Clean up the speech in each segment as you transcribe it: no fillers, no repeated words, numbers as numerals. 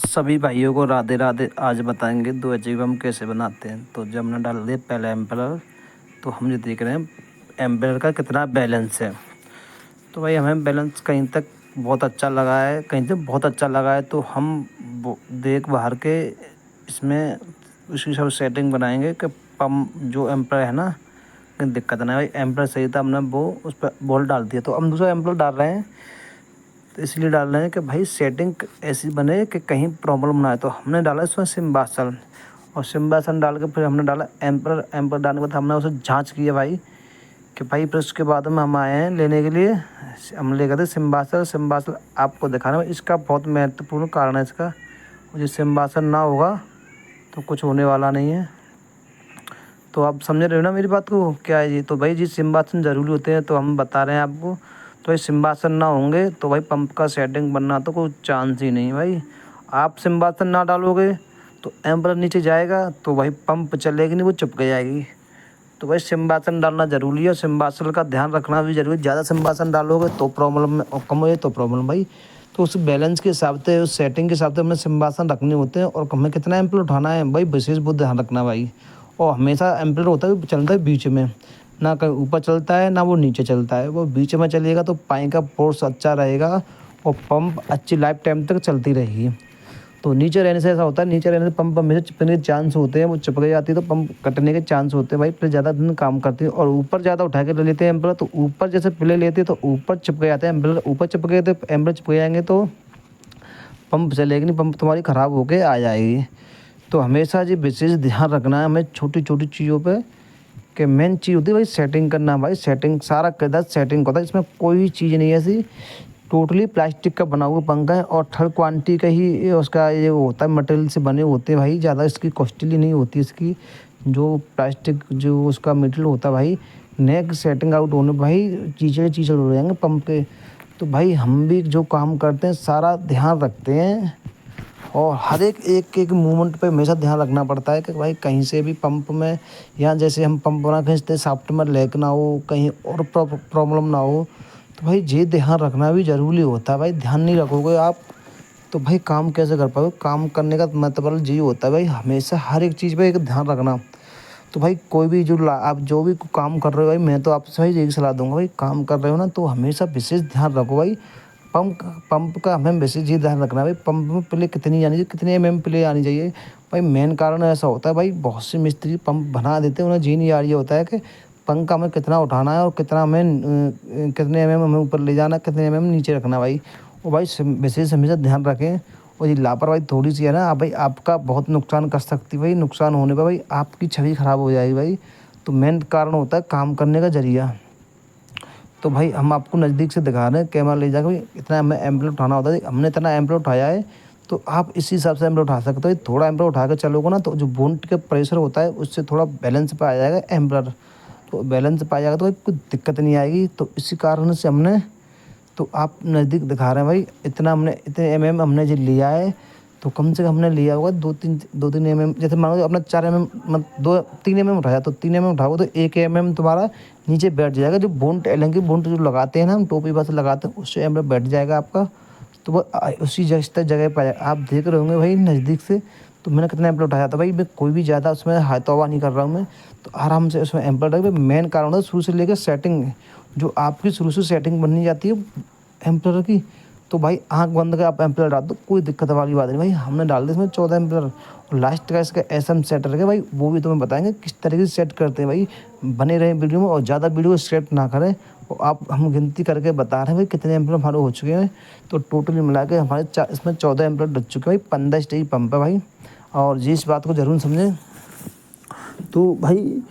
सभी भाइयों को राधे राधे। आज बताएंगे 2 हम कैसे बनाते हैं। तो जब हमने डाल दिया पहला एम्पलर, तो हम ये देख रहे हैं एम्पलर का कितना बैलेंस है। तो भाई हमें बैलेंस कहीं तक बहुत अच्छा लगा है, कहीं से बहुत अच्छा लगा है, तो हम देख बाहर के इसमें उसकी सब सेटिंग बनाएंगे कि पम्प जो एम्पलर है ना, कहीं दिक्कत ना है। भाई एम्पलर सही था, हमने वो उस पर बॉल डाल दिया, तो हम दूसरा एम्पलर डाल रहे हैं। तो इसलिए डाल रहे हैं कि भाई सेटिंग ऐसी बने कि कहीं प्रॉब्लम ना आए। तो हमने डाला इसमें सिम्बासन, और सिम्बासन डाल के फिर हमने डाला एम्पर। एम्पर डालने के बाद हमने उसे जांच की है भाई कि भाई, फिर उसके बाद में हम आए हैं लेने के लिए। हम ले गए थे सिम्बासल। सिम्बासल आपको दिखाना है, इसका बहुत महत्वपूर्ण कारण है इसका। मुझे सिम्बासन ना होगा तो कुछ होने वाला नहीं है। तो आप समझ रहे हो ना मेरी बात को, क्या है ये। तो भाई जी सिम्बासन ज़रूरी होते हैं, तो हम बता रहे हैं आपको। तो ये सिम्बासन ना होंगे तो भाई पंप का सेटिंग बनना तो कोई चांस ही नहीं भाई। आप सिम्बासन ना डालोगे तो एम्पलर नीचे जाएगा, तो भाई पंप चलेगी नहीं, वो चिपक जाएगी। तो भाई सिम्बासन डालना ज़रूरी है, और सिम्बासन का ध्यान रखना भी ज़रूरी है। ज़्यादा सिम्बासन डालोगे तो प्रॉब्लम में, और कम हो तो प्रॉब्लम भाई। तो उस बैलेंस के हिसाब से, उस सेटिंग के हिसाब से हमें सिम्बासन रखने होते हैं, और हमें कितना एम्पलर उठाना है भाई, विशेष बहुत ध्यान रखना भाई। और हमेशा एम्पलर होता है चलता है बीच में, ना कहीं ऊपर चलता है ना वो नीचे चलता है, वो बीच में चलेगा तो पानी का फोर्स अच्छा रहेगा, और पंप अच्छी लाइफ टाइम तक चलती रहेगी। तो नीचे रहने से ऐसा होता है, नीचे रहने से पंप हमेशा चिपकने के चांस होते हैं, वो चिपक जाती है तो पंप कटने के चांस होते हैं भाई, फिर ज़्यादा दिन काम करती है। और ऊपर ज़्यादा उठा के ले लेते हैं एम्पलर, तो ऊपर जैसे प्ले लेते हैं तो ऊपर चिपक जाते हैं एम्पलर, ऊपर चिपक गए तो एम्पलर चिपक जाएंगे तो पंप चलेगी नहीं, पंप तुम्हारी ख़राब होके आ जाएगी। तो हमेशा जी विशेष ध्यान रखना है हमें छोटी छोटी चीज़ों पे, कि मेन चीज़ होती है भाई सेटिंग करना। भाई सेटिंग सारा किरदार सेटिंग का होता है, इसमें कोई चीज़ नहीं है ऐसी। टोटली प्लास्टिक का बना हुआ पंखा है, और थर्ड क्वालिटी का ही ये उसका ये होता है, मटेरियल से बने होते हैं भाई। ज़्यादा इसकी कॉस्टली नहीं होती इसकी, जो प्लास्टिक जो उसका मटेरियल होता है भाई। नेक सेटिंग आउट होने भाई चीचड़ चीचड़ हो जाएंगे पंप के। तो भाई हम भी जो काम करते हैं सारा ध्यान रखते हैं, और हर एक एक एक मूवमेंट पे हमेशा ध्यान रखना पड़ता है कि भाई कहीं से भी पंप में, या जैसे हम पंप बना खींचते सॉफ्ट में लीक ना हो, कहीं और प्रॉब्लम ना हो। तो भाई ये ध्यान रखना भी ज़रूरी होता है भाई। ध्यान नहीं रखोगे आप तो भाई काम कैसे कर पाओगे। काम करने का मतलब यही होता है भाई, हमेशा हर एक चीज़ पे एक ध्यान रखना। तो भाई कोई भी आप जो भी काम कर रहे हो भाई, मैं तो आपसे भाई यही सलाह दूंगा भाई, काम कर रहे हो ना तो हमेशा विशेष ध्यान रखो भाई। पंप पंप का हमें विशेष ये ध्यान रखना है भाई, पंप में प्ले कितनी आनी चाहिए, कितने प्ले आनी चाहिए भाई। मेन कारण ऐसा होता है भाई, बहुत से मिस्त्री पंप बना देते हैं, उन्हें जी नहीं आ रही होता है कि पंप का हमें कितना उठाना है, और कितना हमें कितने हमें ऊपर ले जाना है, कितने नीचे रखना है भाई। और भाई विशेष हमेशा ध्यान रखें। और ये लापरवाही थोड़ी सी है ना भाई, आपका बहुत नुकसान कर सकती है भाई। नुकसान होने पर भाई आपकी छवि खराब हो जाएगी भाई। तो मेन कारण होता है काम करने का जरिया। तो भाई हम आपको नज़दीक से दिखा रहे हैं कैमरा ले जाकर, भाई इतना हमें एम्पलर उठाना होता है, हमने इतना एम्पलर उठाया है, तो आप इसी हिसाब से एम्पलर उठा सकते हो। थोड़ा एम्पलर उठा कर चलोगे ना, तो जो बोल्ट का प्रेशर होता है उससे थोड़ा बैलेंस पे आ जाएगा एम्पलर। तो बैलेंस पे आ जाएगा तो भाई कोई दिक्कत नहीं आएगी। तो इसी कारण से हमने, तो आप नज़दीक दिखा रहे हैं भाई, इतना हमने इतने हमने जो लिया है। तो कम से कम हमने लिया होगा दो तीन जैसे मान लो अपना 4 मतलब 2-3 उठाया, तो 3 उठाओगे तो 1 तुम्हारा नीचे बैठ जाएगा। जो बोंट एलेंगे बोंट जो लगाते हैं ना हम, टोपी बस लगाते हैं, उससे एम बैठ जाएगा आपका। तो वो उसी जगह पर आप देख रहे होंगे भाई नज़दीक से। तो मैंने कितना एम्पल उठाया था भाई, मैं कोई भी ज़्यादा उसमें हाई तौबा नहीं कर रहा हूँ मैं। तो आराम से उसमें एम्पल रख। मेन कारण है शुरू से लेकर सेटिंग, जो आपकी शुरू से सेटिंग बननी जाती है एम्पलर की। तो भाई आंख बंद कर आप एम्पलर डाल दो, कोई दिक्कत वाली बात नहीं भाई। हमने डाल दिया इसमें 14 एम्पलर। और लास्ट का इसका एसएम सेटर है भाई, वो भी तुम्हें बताएंगे किस तरीके से सेट करते हैं भाई। बने रहे वीडियो में, और ज़्यादा वीडियो स्किप ना करें। और आप हम गिनती करके बता रहे हैं भाई कितने एम्पलर हमारे हो चुके हैं। तो टोटली मिला के हमारे इसमें 14 एम्पलर डल चुके हैं भाई। 15 स्टेज पंप है भाई, और जी इस बात को ज़रूर समझें। तो भाई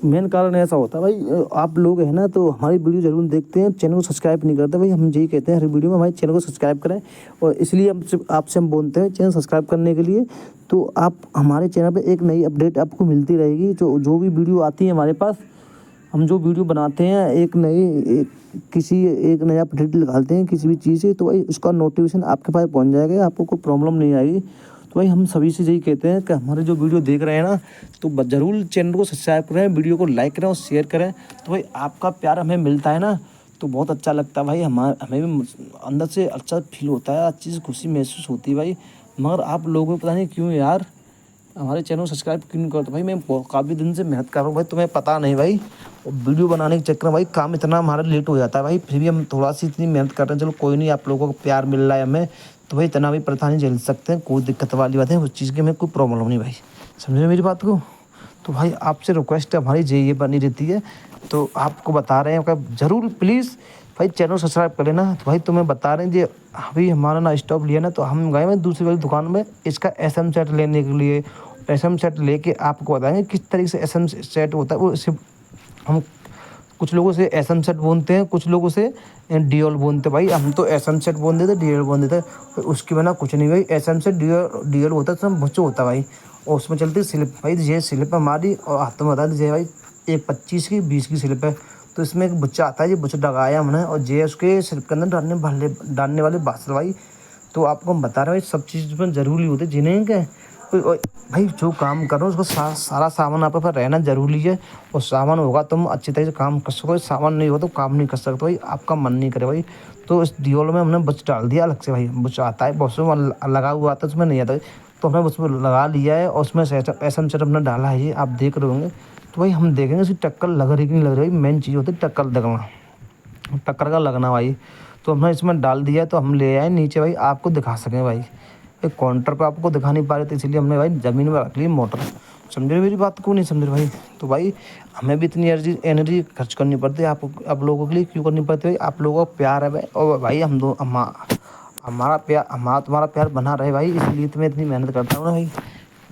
मेन कारण ऐसा होता है भाई, आप लोग हैं ना तो हमारी वीडियो जरूर देखते हैं, चैनल को सब्सक्राइब नहीं करते भाई। हम यही कहते हैं हर वीडियो में भाई, चैनल को सब्सक्राइब करें। और इसलिए आपसे हम बोलते हैं चैनल सब्सक्राइब करने के लिए। तो आप हमारे चैनल पे एक नई अपडेट आपको मिलती रहेगी, जो भी वीडियो आती है हमारे पास। हम जो वीडियो बनाते हैं किसी एक नया अपडेट निकालते हैं किसी भी चीज़ से, तो भाई उसका नोटिफिकेशन आपके पास पहुंच जाएगा, आपको कोई प्रॉब्लम नहीं आएगी। तो भाई हम सभी से यही कहते हैं कि हमारे जो वीडियो देख रहे हैं ना, तो ज़रूर चैनल को सब्सक्राइब करें, वीडियो को लाइक करें और शेयर करें। तो भाई आपका प्यार हमें मिलता है ना, तो बहुत अच्छा लगता है भाई। हमें भी अंदर से अच्छा फील होता है, अच्छी सी खुशी महसूस होती है भाई। मगर आप लोगों को पता नहीं क्यों यार हमारे चैनल को सब्सक्राइब क्यों नहीं करते भाई। मैं काफ़ी दिन से मेहनत कर रहा हूँ भाई, तुम्हें पता नहीं भाई। और वीडियो बनाने के चक्कर में भाई काम इतना हमारा लेट हो जाता है भाई, फिर भी हम थोड़ा सी इतनी मेहनत कर रहे हैं। चलो कोई नहीं, आप लोगों को प्यार मिल रहा है हमें, तो भाई इतना भी परेशानी झेल सकते हैं, कोई दिक्कत वाली बात है, उस चीज़ की हमें कोई प्रॉब्लम नहीं भाई। समझे मेरी बात को? तो भाई आपसे रिक्वेस्ट है हमारी ये बनी रहती है, तो आपको बता रहे हैं ज़रूर प्लीज़ भाई चैनल सब्सक्राइब कर लेना। तो भाई तुम्हें बता रहे हैं जी, अभी हमारा ना स्टॉप लिया ना, तो हम गए हैं दूसरी वाली दुकान में इसका SM सेट लेने के लिए। SM सेट लेके आपको बताएंगे किस तरीके से SM सेट होता है। वो सिर्फ हम कुछ लोगों से SM सेट बोलते हैं, कुछ लोगों से DL बोलते हैं भाई। हम तो SM सेट बोल देते, DL बोल देते, उसके बिना कुछ नहीं भाई। SM सेट DL होता है, सब बच्चों होता है भाई, और उसमें चलती है स्लिप भाई। ये स्लिप हमारी और हाथ में बता दीजिए भाई, एक 25 की 20 की स्लिप है। तो इसमें एक बच्चा आता है, ये बच्चा लगाया हमने, और ये उसके स्लिप के अंदर डालने वाले बासल भाई। तो आपको हम बता रहे हैं भाई, सब चीज़ में ज़रूरी होती है जिन्हें क्या भाई जो काम कर रहे हो उसका सारा सामान आप पर रहना ज़रूरी है। और सामान होगा तुम अच्छी तरह से काम कर सको, सामान नहीं हो तो काम नहीं कर सकते भाई, आपका मन नहीं करे भाई। तो इस डिओल में हमने बच डाल दिया अलग से भाई, बच आता है बहुत से लगा हुआ आता है, उसमें नहीं आता, तो हमने उसमें लगा लिया है, और उसमें SM सेट हमने डाला है, ये आप देख रहे होंगे। तो भाई हम देखेंगे उसकी टक्कर लग रही कि नहीं लग रही, मेन चीज़ होती है टक्कर लगना, टक्कर का लगना भाई। तो हमने इसमें डाल दिया है, तो हम ले आए नीचे भाई, आपको दिखा सकें भाई। एक काउंटर पे आपको दिखा नहीं पा रहे थे, इसलिए हमने भाई ज़मीन में रख ली मोटर। समझ रहे मेरी बात को? नहीं समझ रहे भाई? तो भाई हमें भी इतनी एनर्जी खर्च करनी पड़ती है आप लोगों के लिए, क्यों करनी पड़ती है भाई? आप लोगों का प्यार है भाई, और भाई हमारा प्यार, तुम्हारा प्यार बना रहे भाई, इसलिए तो मैं इतनी मेहनत करता हूँ ना भाई।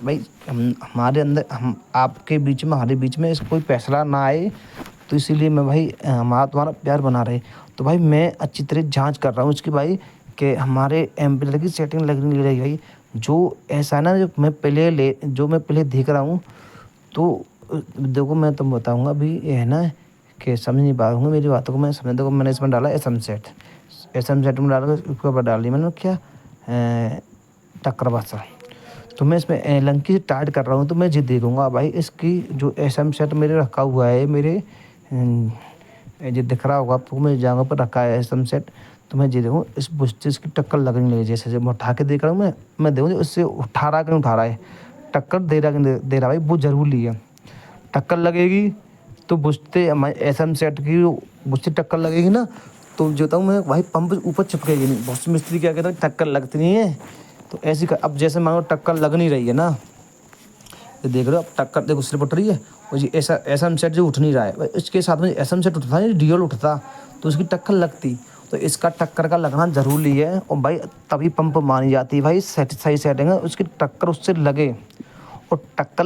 भाई हमारे अंदर, हम आपके बीच में, हमारे बीच में कोई फैसला ना आए, तो इसीलिए मैं भाई हमारा तुम्हारा प्यार बना रहे। तो भाई मैं अच्छी तरह जांच कर रहा हूँ इसकी भाई, कि हमारे एम्पलीफायर की सेटिंग लग नहीं रही भाई। जो ऐसा ना, जो मैं पहले देख रहा हूँ, तो देखो मैं तुम बताऊँगा अभी, ये है ना कि समझ नहीं पा रहा मेरी बातों को, मैं समझ, देखो मैंने इसमें डाला SM सेट में डाल कर उसके ऊपर डाल दी मैंने क्या टक्कर बादशाह। तो मैं इसमें लंकी से टाइट कर रहा हूँ, तो मैं ये देखूँगा भाई इसकी जो SM सेट मेरे रखा हुआ है, मेरे जो दिख रहा होगा आपको, मैं जगह पर रखा है SM सेट, तो मैं ये देखूँ इस बुस्टर इसकी टक्कर लगने लगी। जैसे मैं उठा के देख रहा हूँ, मैं देखूँ उससे उठा रहा कि नहीं उठा रहा है, टक्कर दे रहा कि नहीं दे रहा भाई, बहुत ज़रूरी है। टक्कर लगेगी तो बुस्ते SM सेट की बुस्ते टक्कर लगेगी ना, तो जो बताऊँ मैं भाई, पंप ऊपर चिपकेगी नहीं। बहुत से मिस्त्री क्या कहते हैं टक्कर लगती नहीं है, तो ऐसी अब जैसे मानो टक्कर लग नहीं रही है ना, ये देख रहे हो अब टक्कर देखो स्लिप उठ रही है, और ये ऐसा SM सेट जो उठ नहीं रहा है, इसके साथ में SM सेट उठता है, DL उठता तो उसकी टक्कर लगती। तो इसका टक्कर का लगना ज़रूरी है, और भाई तभी पंप मानी जाती है भाई, सही सेटिंग है उसकी, टक्कर उससे लगे, और टक्कर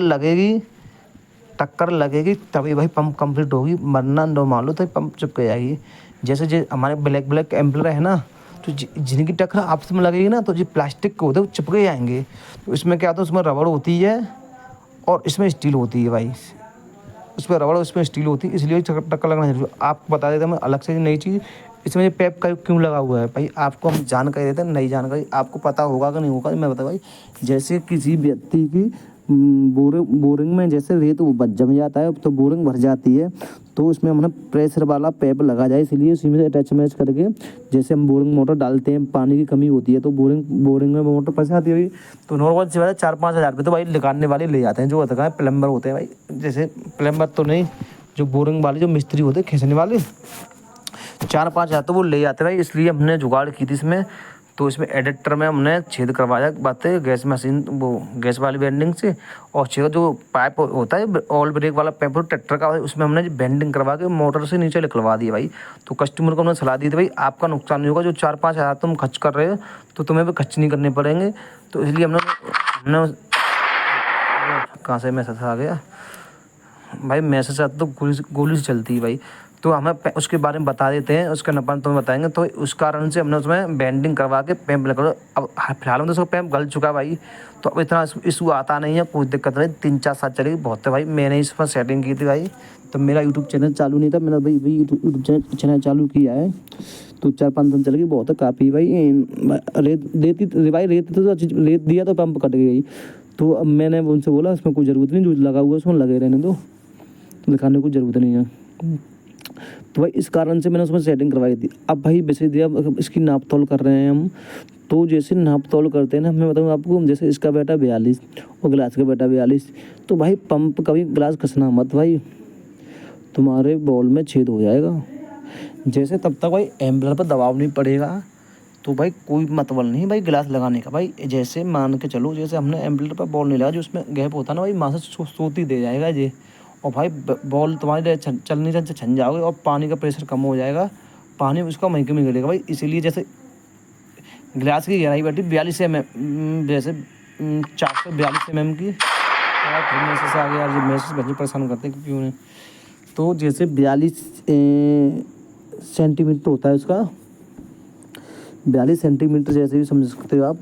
लगेगी तभी भाई पंप कंप्लीट होगी, वरना नो मान लो तो पंप चिपक जाएगी। जैसे हमारे ब्लैक एम्पलर है ना, तो जिनकी टक्कर आपस में लगेगी ना, तो जो प्लास्टिक के होते हैं वो चिपके जाएंगे। तो इसमें क्या होता है, उसमें रबड़ होती है और इसमें स्टील होती है भाई, उसमें रबड़ उसमें स्टील होती है, इसलिए टक्कर लगना जरूरी। आपको बता देता मैं अलग से नई चीज़, इसमें ये पैप का क्यों लगा हुआ है भाई, आपको हम जानकारी देते हैं, नई जानकारी आपको पता होगा कि नहीं होगा मैं बता भाई। जैसे किसी व्यक्ति की बोरिंग में जैसे रेत वो जम जाता है, तो बोरिंग भर जाती है, तो उसमें हमने प्रेशर वाला पैप लगा जाए, इसलिए उसी में अटैच मैच करके जैसे हम बोरिंग मोटर डालते हैं, पानी की कमी होती है तो बोरिंग में मोटर पैसे आती है भाई, तो नॉर्मल सी बात है 4-5 हज़ार रुपये तो भाई निकालने वाले ले जाते हैं, जो होता है प्लम्बर होते हैं भाई, जैसे प्लम्बर तो नहीं, जो बोरिंग वाले जो मिस्त्री होते हैं खींचने वाले, 4-5 हज़ार तो वो ले जाते हैं भाई। इसलिए हमने जुगाड़ की थी इसमें, तो इसमें एडिटर में हमने छेद करवाया बातें गैस मशीन, वो गैस वाली बेंडिंग से, और छेद जो पाइप होता है ऑयल ब्रेक वाला पाइप ट्रैक्टर का, उसमें हमने बेंडिंग करवा के मोटर से नीचे निकलवा दी भाई। तो कस्टमर को हमने सलाह दी थी भाई, आपका नुकसान नहीं होगा, जो 4-5 हज़ार तुम खर्च कर रहे हो तो तुम्हें भी खर्च नहीं करने पड़ेंगे। तो इसलिए हमने कहाँ से मैसेज आ गया भाई, मैसेज आता तो गोली से चलती है भाई। तो हमें उसके बारे में बता देते हैं, उसका नंबर तुम्हें बताएंगे। तो उस कारण से हमने उसमें बेंडिंग करवा के पैम्प लगा, अब फिलहाल में तो उसका पैम्प गल चुका है भाई, तो अब इतना इशू आता नहीं है, कोई दिक्कत नहीं, 3-4 साल चलेगी बहुत है भाई। मैंने इस पर सेटिंग की थी भाई, तो मेरा यूट्यूब चैनल चालू नहीं था, मैंने भाई यूट्यूब चैनल चालू किया है, तो 4-5 दिन चलेगी बहुत है, काफ़ी भाई। रेत देती भाई, रेत दिया तो पंप कट गई, तो अब मैंने उनसे बोला उसमें कोई ज़रूरत नहीं, जो लगा हुआ है उसमें लगे रहने दो, दिखाने की ज़रूरत नहीं है। तो भाई इस कारण से मैंने उसमें सेटिंग करवाई थी। अब भाई वैसे दिया इसकी नाप तोल कर रहे हैं हम, तो जैसे नाप तोल करते हैं ना, मैं बताऊँ आपको, जैसे इसका बेटा 42 और गिलास का बेटा 42, तो भाई पंप कभी गिलास कसना मत भाई, तुम्हारे बॉल में छेद हो जाएगा। जैसे तब तक भाई एम्बलर पर दबाव नहीं पड़ेगा तो भाई कोई मतलब नहीं भाई गिलास लगाने का। भाई जैसे मान के चलो, जैसे हमने एम्बलर पर बॉल नहीं लगा, जो उसमें गैप होता है ना भाई, वहाँ से सोती दे जाएगा ये, और भाई बॉल तुम्हारे चल नहीं से छन जाओगे और पानी का प्रेशर कम हो जाएगा, पानी उसका वहीं के में गिरेगा भाई। इसीलिए जैसे गिलास की गहराई बैठी 42 mm, जैसे 442 mm की। फिर मैसेज आ गया यार, ये मैसेज बच्चे परेशान करते हैं क्यों नहीं। तो जैसे 42 सेंटीमीटर होता है उसका, 42 सेंटीमीटर जैसे भी समझ सकते हो आप,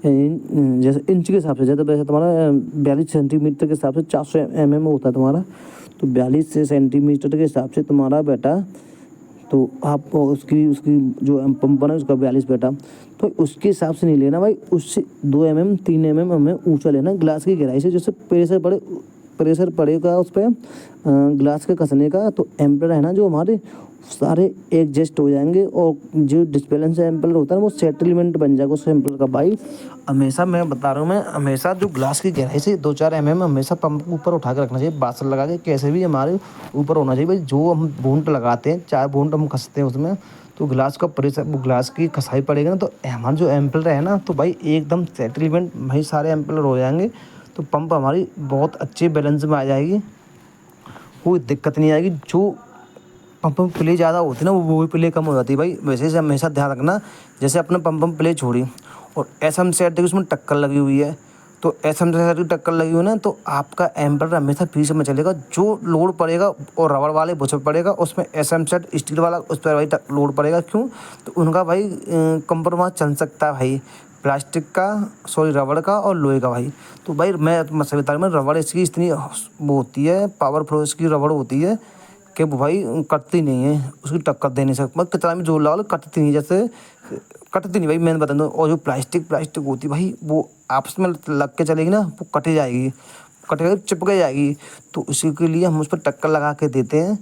जैसे इंच के हिसाब से। जैसे वैसे तुम्हारा 42 सेंटीमीटर के हिसाब से 400 mm होता है तुम्हारा, तो 42 सेंटीमीटर के हिसाब से तुम्हारा बेटा, तो आप उसकी जो पंप है उसका 42 बेटा, तो उसके हिसाब से नहीं लेना भाई, उससे 2 mm 3 mm हमें ऊँचा लेना गिलास की गहराई से। जैसे प्रेशर पड़ेगा उस पर गिलास के कसने का, तो एम्पेयर है ना जो हमारे सारे एडजस्ट हो जाएंगे, और जो डिस्बैलेंस एम्पेयर होता है ना वो सेटलमेंट बन जाएगा उस एम्पेयर का भाई। हमेशा मैं बता रहा हूँ, मैं हमेशा जो गिलास की गहराई से 2-4 mm हमेशा पंप को ऊपर उठा के रखना चाहिए, बासल लगा के कैसे भी हमारे ऊपर होना चाहिए भाई। जो हम बूंद लगाते हैं, 4 बूंद हम कसते हैं उसमें, तो गिलास का प्रेशर, वो गिलास की कसाई पड़ेगा ना, तो हमारा जो एम्पेयर है ना, तो भाई एकदम सेटलमेंट भाई सारे एम्पेयर हो जाएंगे, तो पंप हमारी बहुत अच्छे बैलेंस में आ जाएगी, कोई दिक्कत नहीं आएगी। जो पंप में प्ले ज़्यादा होती है ना, वो भी प्ले कम हो जाती है भाई। वैसे से हमेशा ध्यान रखना, जैसे अपने पंप में प्ले छोड़ी और SM सेट देखिए उसमें टक्कर लगी हुई है, तो SM सेट की टक्कर लगी हुई है ना, तो आपका एम्पेयर हमेशा पीछे में चलेगा। जो लोड पड़ेगा और रबड़ वाले बुश पड़ेगा, उसमें SM सेट स्टील वाला उस पर भाई लोड पड़ेगा। क्यों? तो उनका भाई कंप्रोमाइज़ चल सकता है भाई, प्लास्टिक का, सॉरी रबड़ का और लोहे का भाई। तो भाई मैं बता रहा हूँ, रबड़ इसकी इतनी वो होती है, पावरफुल इसकी रबड़ होती है कि वो भाई कटती नहीं है, उसकी टक्कर देने से मतलब कितना भी जोर लगा लो कटती नहीं, जैसे कटती नहीं भाई, मैं बता दूँ। और जो प्लास्टिक होती है भाई, वो आपस में लग के चलेगी ना, वो कटे जाएगी, चिपक जाएगी। तो उसी के लिए हम उस पर टक्कर लगा के देते हैं,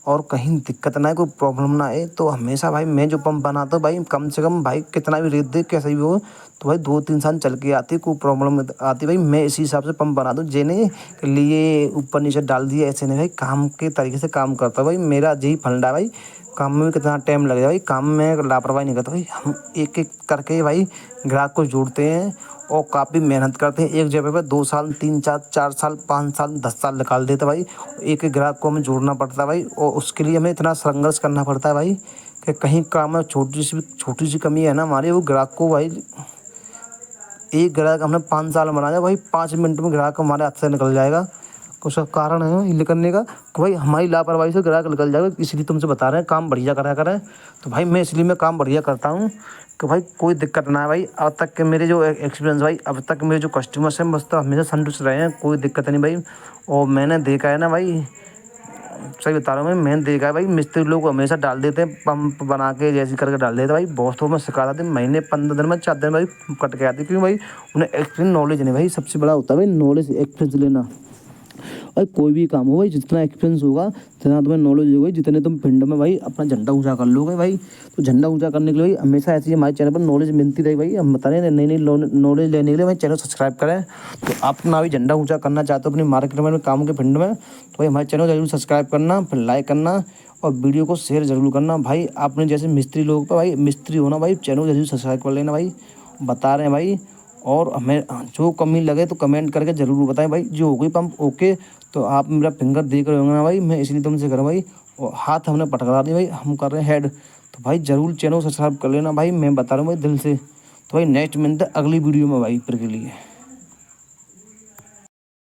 और कहीं दिक्कत ना आए, कोई प्रॉब्लम ना आए। तो हमेशा भाई मैं जो पंप बनाता हूँ भाई, कम से कम भाई कितना भी रेत दे कैसे भी हो, तो भाई 2-3 साल चल के आती है, कोई प्रॉब्लम आती भाई। मैं इसी हिसाब से पंप बनाता हूँ, जेने के लिए ऊपर नीचे डाल दिया ऐसे नहीं भाई, काम के तरीके से काम करता भाई। मेरा यही फंडा है भाई, काम में भी कितना टाइम लगेगा भाई, काम में लापरवाही नहीं करता भाई। हम एक एक करके भाई ग्राहक को जोड़ते हैं और काफ़ी मेहनत करते हैं। एक जगह पे 2 साल 3-4 साल 5 साल 10 साल निकाल देते भाई। एक एक ग्राहक को हमें जोड़ना पड़ता है भाई, और उसके लिए हमें इतना संघर्ष करना पड़ता है भाई कि कहीं काम में छोटी सी कमी है ना हमारी, वो ग्राहक को भाई, एक ग्राहक हमने 5 साल बनाया भाई, 5 मिनट में ग्राहक हमारे हाथ से निकल जाएगा। कुछ कारण है ये करने का कि भाई हमारी लापरवाही से ग्राहक निकल जाएगा, इसलिए तुमसे बता रहे हैं काम बढ़िया करा करें। तो भाई मैं इसलिए मैं काम बढ़िया करता हूँ कि भाई कोई दिक्कत ना है भाई। अब तक के मेरे जो एक्सपीरियंस भाई, अब तक मेरे जो कस्टमर्स हैं बस तो हमेशा संतुष्ट रहे हैं, कोई दिक्कत नहीं भाई। और मैंने देखा है ना भाई, सही बता रहा हूँ मैंने देखा है भाई, मिस्त्री लोग हमेशा डाल देते हैं पंप बना के जैसी करके डाल देते भाई। बहुत में सिखा देते, महीने 15 दिन में 4 दिन भाई कट के आती, क्योंकि भाई उन्हें एक्सपीरियंस नॉलेज नहीं भाई, सबसे बड़ा होता है भाई नॉलेज, एक्सपीरियंस लेना। और कोई भी काम हो भाई, जितना एक्सपीरियंस होगा, जितना तुम्हें नॉलेज होगी, जितने तुम फील्ड में भाई अपना झंडा ऊंचा कर लोगे भाई। तो झंडा ऊंचा करने के लिए भाई हमेशा ऐसी हमारे चैनल पर नॉलेज मिलती रही भाई। हम बता रहे हैं नई नई नॉलेज लेने के लिए भाई चैनल सब्सक्राइब करें। तो आप अपना भी झंडा ऊंचा करना चाहते हो अपनी मार्केट में, काम के फील्ड में, तो भाई हमारे चैनल जरूर सब्सक्राइब करना, फिर लाइक करना और वीडियो को शेयर जरूर करना भाई। आपने जैसे मिस्त्री लोग पर भाई, मिस्त्री होना भाई, चैनल जरूर सब्सक्राइब कर लेना भाई, बता रहे हैं भाई। और हमें जो कमी लगे तो कमेंट करके ज़रूर बताएं भाई। जो हो गई पंप ओके, तो आप मेरा फिंगर देख रहे होंगे ना भाई, मैं इसलिए तुमसे कर रहा हूँ भाई। और हाथ हमने पटका दिया भाई, हम कर रहे हैं हेड। तो भाई ज़रूर चैनल सब्सक्राइब कर लेना भाई, मैं बता रहा हूँ भाई दिल से। तो भाई नेक्स्ट मिलते अगली वीडियो में भाई, फिर के लिए।